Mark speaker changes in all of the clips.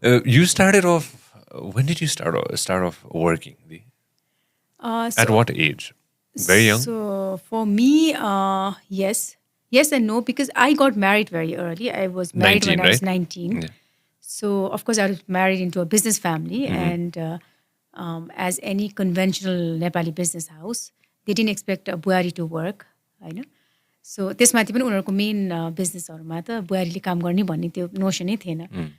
Speaker 1: You started off. When did you start off working? At
Speaker 2: So,
Speaker 1: what age? Very young.
Speaker 2: so for me, yes and no, because I got married very early. I was married when
Speaker 1: 19,
Speaker 2: I was
Speaker 1: right?
Speaker 2: 19.
Speaker 1: Yeah.
Speaker 2: So, of course, I was married into a business family, and as any conventional Nepali business house, they didn't expect a buhari to work, होइन. सो त्यसमाथि पनि उनीहरूको main बिजनेसहरूमा त बुहारीले काम गर्ने भन्ने त्यो नोसनै थिएन.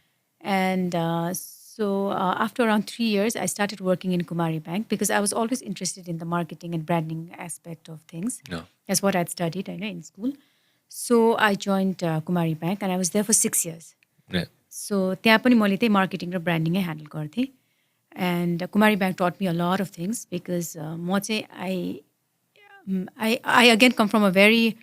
Speaker 2: And after around 3 years, I started working in Kumari Bank because I was always interested in the marketing and branding aspect of things.
Speaker 1: Yeah.
Speaker 2: That's what I'd studied, I know, in school. So I joined Kumari Bank and I was there for 6 years.
Speaker 1: Yeah.
Speaker 2: So त्यहाँ पनि मैले त्यही marketing र branding handle गर्थेँ. And Kumari Bank taught me a lot of things because म चाहिँ I again come from a very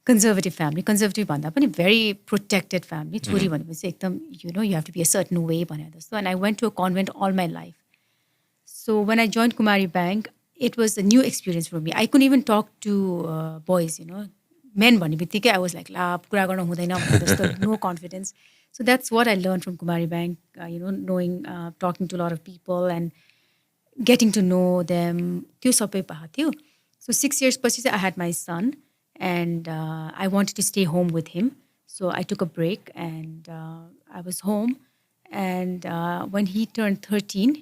Speaker 2: conservative family. Conservative भन्दा पनि very protected family. छोरी भनेपछि एकदम, you have to be a certain way भने जस्तो. And I went to a convent all my life. So when I joined Kumari Bank, it was a new experience for me. I couldn't even talk to boys, Men भन्ने बित्तिकै I was like, ला कुरा गर्न हुँदैन भने जस्तो, no confidence. So that's what I learned from Kumari Bank, knowing, talking to a lot of people and getting to know them. त्यो सबै भएको थियो. So 6 years पछि I had my son and I wanted to stay home with him. So I took a break and I was home. And when he turned 13,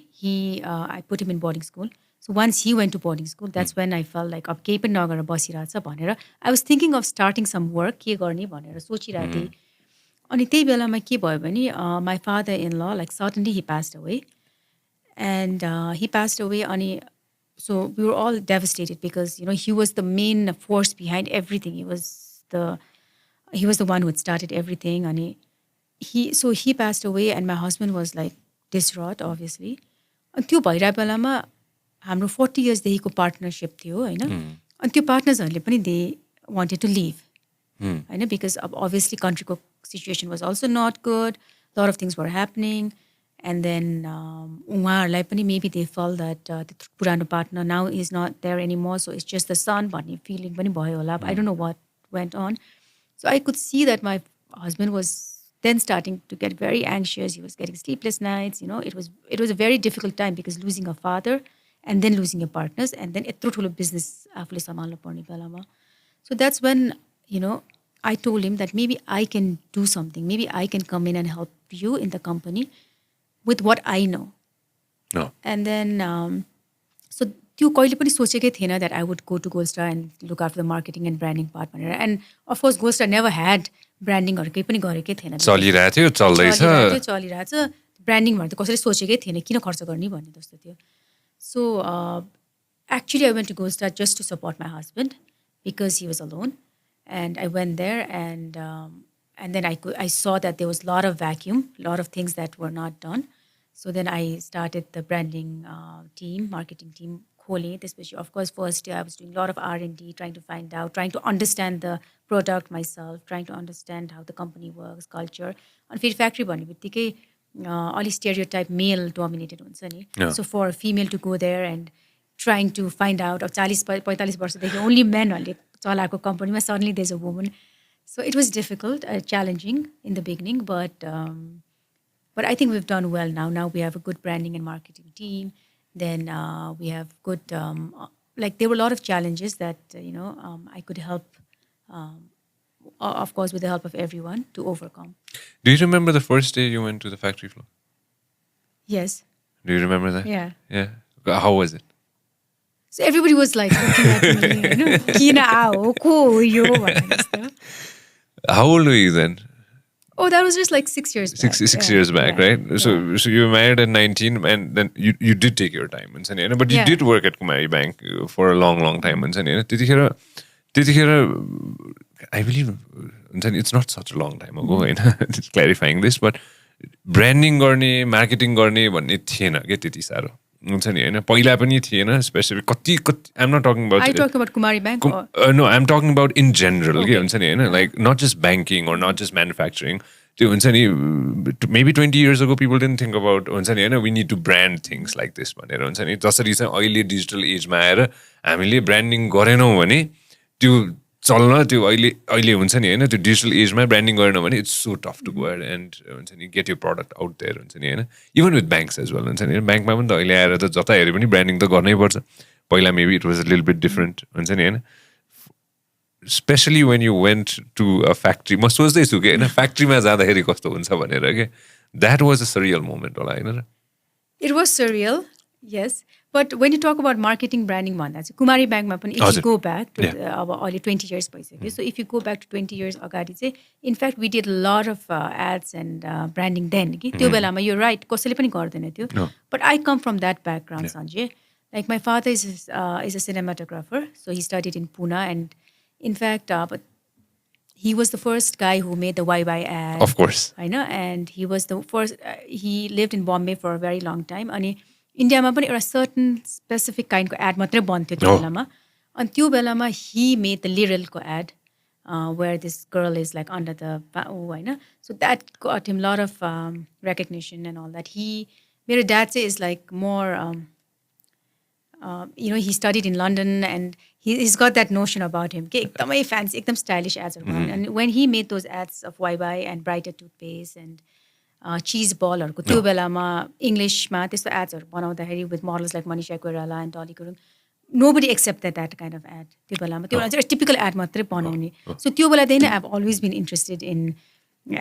Speaker 2: I put him in boarding school. So once he went to boarding school, that's when I felt like, अब केही पनि नगरेर बसिरहेछ भनेर, I was thinking of starting some work, के गर्ने भनेर सोचिरहेको थिएँ. अनि त्यही बेलामा के भयो भने, my father-in-law, like suddenly he passed away. And he passed away. So we were all devastated because, he was the main force behind everything. He was the one who had started everything. And he passed away and my husband was like distraught, obviously. And त्यो भइरहेको बेलामा हाम्रो 40 years देखिको partnership थियो, हैन. अनि त्यो partnersहरूले पनि they wanted to leave. Hahn, because obviously countryको situation was also not good. A lot of things were happening. And then उहाँहरूलाई पनि maybe they felt that the पुरानो partner now is not there anymore, so it's just the son भन्ने feeling पनि भयो होला. I don't know what went on. So I could see that my husband was then starting to get very anxious. He was getting sleepless nights. It was a very difficult time because losing a father and then losing your partners and then यत्रो ठुलो business आफूले सम्हाल्नु पर्ने बेलामा. So that's when, I told him that maybe I can do something. Maybe I can come in and help you in the company with what I know.
Speaker 1: No.
Speaker 2: And then, so त्यो कहिले पनि सोचेकै थिएन that I would go to Goldstar and look after the marketing and branding part. And of course, Goldstar never had branding or केही पनि गरेकै थिएन.
Speaker 1: चलिरहेको थियो, चल्दैछ.
Speaker 2: चलिरहेछ. Branding भन्ने त कसैले सोचेकै थिएन, किन खर्च गर्ने भन्ने जस्तो थियो. So actually I went to Goldstar just to support my husband because he was alone. And I went there and then I saw that there was a lot of vacuum, a lot of things that were not done. So then I started the branding team, marketing team, especially. Of course, first year I was doing a lot of R&D, trying to find out, trying to understand the product myself, trying to understand how the company works, culture. And feed factory भन्ने बित्तिकै अलि stereotype male dominated हुन्छ नि.
Speaker 1: Yeah.
Speaker 2: So for a female to go there and trying to find out of 40-45 वर्षदेखि only menहरूले चलाएको company, suddenly there's a woman. So it was difficult, challenging in the beginning, but I think we've done well now. Now we have a good branding and marketing team. Then we have good, there were a lot of challenges that, I could help, of course, with the help of everyone to overcome.
Speaker 1: Do you remember the first day you went to the factory floor?
Speaker 2: Yes.
Speaker 1: Do you remember that?
Speaker 2: Yeah.
Speaker 1: Yeah. How was it?
Speaker 2: So everybody was like looking at me, किन आओ, को हो यो भनेर जस्तो.
Speaker 1: How old were you then?
Speaker 2: Oh, that was just like 6 years back.
Speaker 1: Six years back,
Speaker 2: yeah,
Speaker 1: right? So you were married at 19 and then you did take your time. But you did work at Kumari Bank for a long, long time. I believe it's not such a long time ago, just clarifying this, but branding गर्ने, marketing गर्ने भन्ने थिएन के त्यति साह्रो. हुन्छ नि हैन, पहिला पनि थिएन, स्पेसिफिक कति I'm not talking about
Speaker 2: Are you talking about Kumari Bank?
Speaker 1: No, I'm talking about in general. Okay. हुन्छ नि हैन, like not just banking or not just manufacturing. त्यो हुन्छ नि, maybe 20 years ago people didn't think about हुन्छ नि हैन, we need to brand things like this भनेर हुन्छ नि. जसरी चाहिँ अहिले डिजिटल एजमा आएर हामीले ब्रान्डिङ गरेनौँ भने त्यो चल्न त्यो अहिले अहिले हुन्छ नि होइन त्यो डिजिटल एजमा ब्रान्डिङ गरेन भने it's so tough to go and हुन्छ नि get you product out there हुन्छ नि होइन even with banks as well हुन्छ नि ब्याङ्कमा पनि त अहिले आएर त जता हेऱ्यो पनि ब्रान्डिङ त गर्नै पर्छ पहिला मेबी इट वाज अ लिल बिट डिफरेन्ट हुन्छ नि होइन specially when you went to a factory म सोच्दैछु कि होइन फ्याक्ट्रीमा जाँदाखेरि कस्तो हुन्छ भनेर के that was a surreal moment होला होइन र
Speaker 2: It was surreal, yes. But when you talk about marketing, branding, Kumari Bank, if you go back to early 20 years, so if you go back to 20 years ago, in fact, we did a lot of ads and branding then. You're right. But I come from that background, Sanjay. Like my father is a cinematographer, so he studied in Pune, and in fact, but he was the first guy who made the YY ad.
Speaker 1: Of course.
Speaker 2: I know, and he was the first. He lived in Bombay for a very long time. And India ma pani a certain specific kind of ad matre bantyo tyo belama. And tyo belama he made the Liril ko ad, where this girl is like under the I know. So that got him a lot of recognition and all that. Mere dad say is like more. He studied in London and he's got that notion about him. Ekdamai fancy, ekdam stylish ads. And when he made those ads of YY and Brighter toothpaste and cheese ball or त्यो बेलामा Englishमा त्यस्तो ads बनाउँदाखेरि with models like Manisha Koirala and Dolly Kurung, nobody accepted that kind of ad. त्यो बेलामा त्यो चाहिँ typical ad मात्रै बनाउने. So त्यो बेलादेखि नै I've always been interested in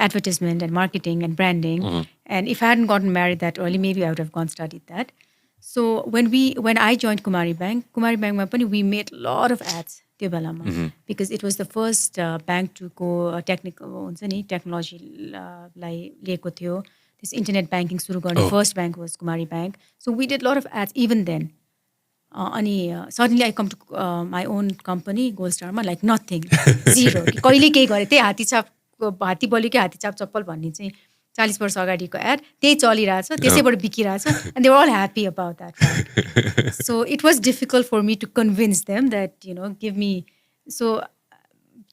Speaker 2: advertisement and marketing and branding. And if I hadn't gotten married that early, maybe I would have gone studied that. So when I joined Kumari Bank we made a lot of ads त्यो बेलामा because it was the first bank to go technical हुन्छ नि technology लाई लिएको थियो this internet banking सुरु गर्ने first bank was Kumari Bank. So we did a lot of ads even then. अनि suddenly I come to my own company Goldstar मा like nothing zero कहिले केही गरे त्यही हात्ती बलिकै हात्तीछाप चप्पल भन्ने चाहिँ 40 वर्ष अगाडिको एड त्यही चलिरहेछ त्यसैबाट बिकिरहेछ and they were all happy about that right? So it was difficult for me to convince them that give me so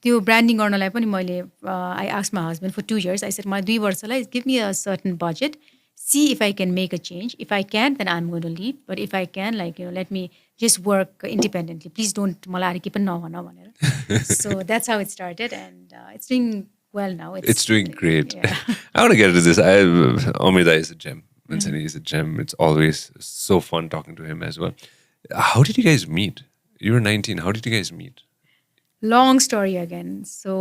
Speaker 2: त्यो ब्रान्डिङ गर्नलाई पनि मैले I asked my husband for 2 years I said my 2 वर्षलाई give me a certain budget see if I can make a change if I can then I'm going to leave but if I can let me just work independently please don't मलाई अरू के पनि नभन भनेर so that's how it started and it's doing well now.
Speaker 1: It's doing great. Yeah. I want to get into this. Amrita is a gem. Vincent is a gem. It's always so fun talking to him as well. How did you guys meet? You were 19. How did you guys meet?
Speaker 2: Long story again. So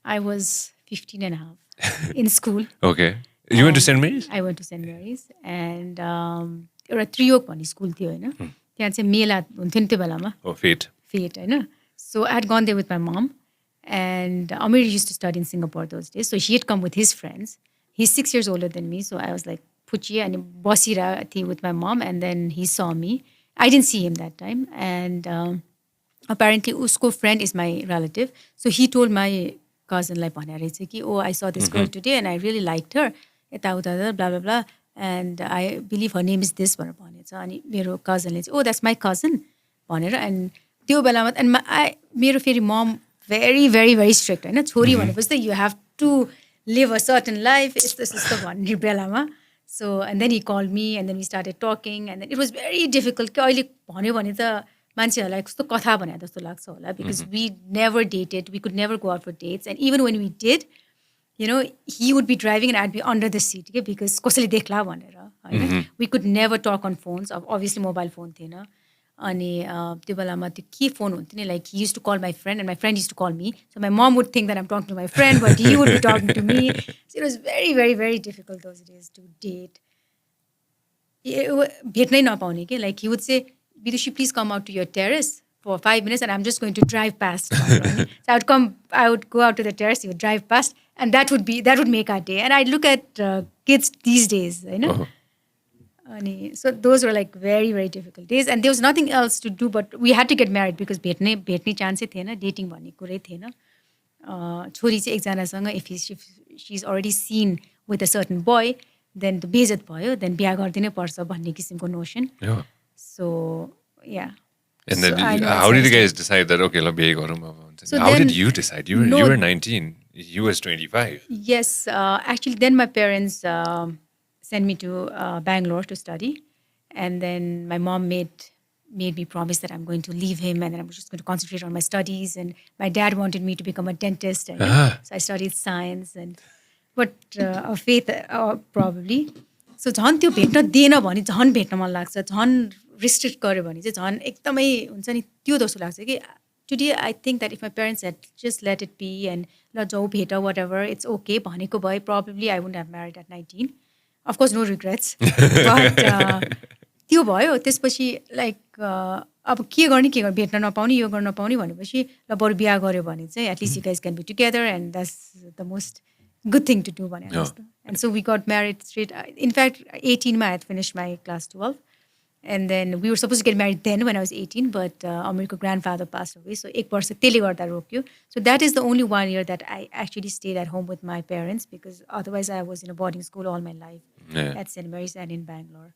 Speaker 2: I was 15 and a half in school.
Speaker 1: Okay. You went to St. Mary's?
Speaker 2: I went to St. Mary's. And एउटा त्रियोग भन्ने school थियो होइन त्यहाँ चाहिँ मेला हुन्थ्यो नि त्यो बेलामा
Speaker 1: Fate
Speaker 2: होइन So I had gone there with my mom. And Amir used to study in Singapore those days. So he had come with his friends. He's 6 years older than me. So I was like, Puchi, and Bosira with my mom. And then he saw me. I didn't see him that time. And apparently, usko friend is my relative. So he told my cousin, like, oh, I saw this girl today and I really liked her. Blah, blah, blah. And I believe her name is this one. And my cousin, oh, that's my cousin. And my mom, very, very, very strict. Right? Chori भनेपछि you have to live a certain life. यस्तो भन्ने बेलामा. So, and then he called me and then we started talking and then it was very difficult. अहिले भन्यो भने त मान्छेहरूलाई कस्तो कथा भने जस्तो लाग्छ होला because we never dated. We could never go out for dates. And even when we did, he would be driving and I'd be under the seat because कसैले देख्ला भनेर. We could never talk on phones. Obviously, mobile phone थिएन. अनि त्यो बेलामा त्यो के phone हुन्थ्यो नि like he used to call my friend and my friend used to call me so my mom would think that I'm talking to my friend but he would be talking to me so it was very very very difficult those days to date भेट्नै नपाउने के like he would say Vidushi please come out to your terrace for 5 minutes and I'm just going to drive past so I would go out to the terrace he would drive past and that would make our day and I'd look at kids these days so those were like very very difficult days and there was nothing else to do but we had to get married because भेट्ने चान्सै थिएन dating भन्ने कुरै थिएन छोरी चाहिँ एकजनासँग if she's already seen with a certain boy then the बेइज्जत भयो then बिहा गर्दिनै पर्छ भन्ने किसिमको notion so yeah
Speaker 1: and then how did you guys decide that okay la biha garum so how did you decide you were 19 you was 25
Speaker 2: yes actually then my parents sent me to Bangalore to study and then my mom made made me promise that I'm going to leave him and then I'm just going to concentrate on my studies. And my dad wanted me to become a dentist. And so I studied science. But faith, probably. So झन् त्यो भेट्न दिएन भने झन् भेट्न मन लाग्छ झन् रिस्ट्रिक्ट गर्यो भने चाहिँ झन् एकदमै हुन्छ नि त्यो जस्तो लाग्छ कि today I think that if my parents had just let it be and ल जाऊ भेट वाट एभर इट्स ओके भनेको भए probably I wouldn't have married at 19 of course no regrets but त्यो भयो त्यसपछि लाइक अब के गर्ने भेट्न नपाउने यो गर्न नपाउने भनेपछि ल बरु बिहा गऱ्यो भने चाहिँ at least you guys can be together and that's the most good thing to do भने जस्तो and so we got married straight in fact 18 I had finished my class 12 and then we were supposed to get married then when I was 18 but Amir's grandfather passed away so एक वर्ष त्यसले गर्दा रोक्यो so that is the only 1 year that I actually stayed at home with my parents because otherwise I was in a boarding school all my life at St. Mary's and in Bangalore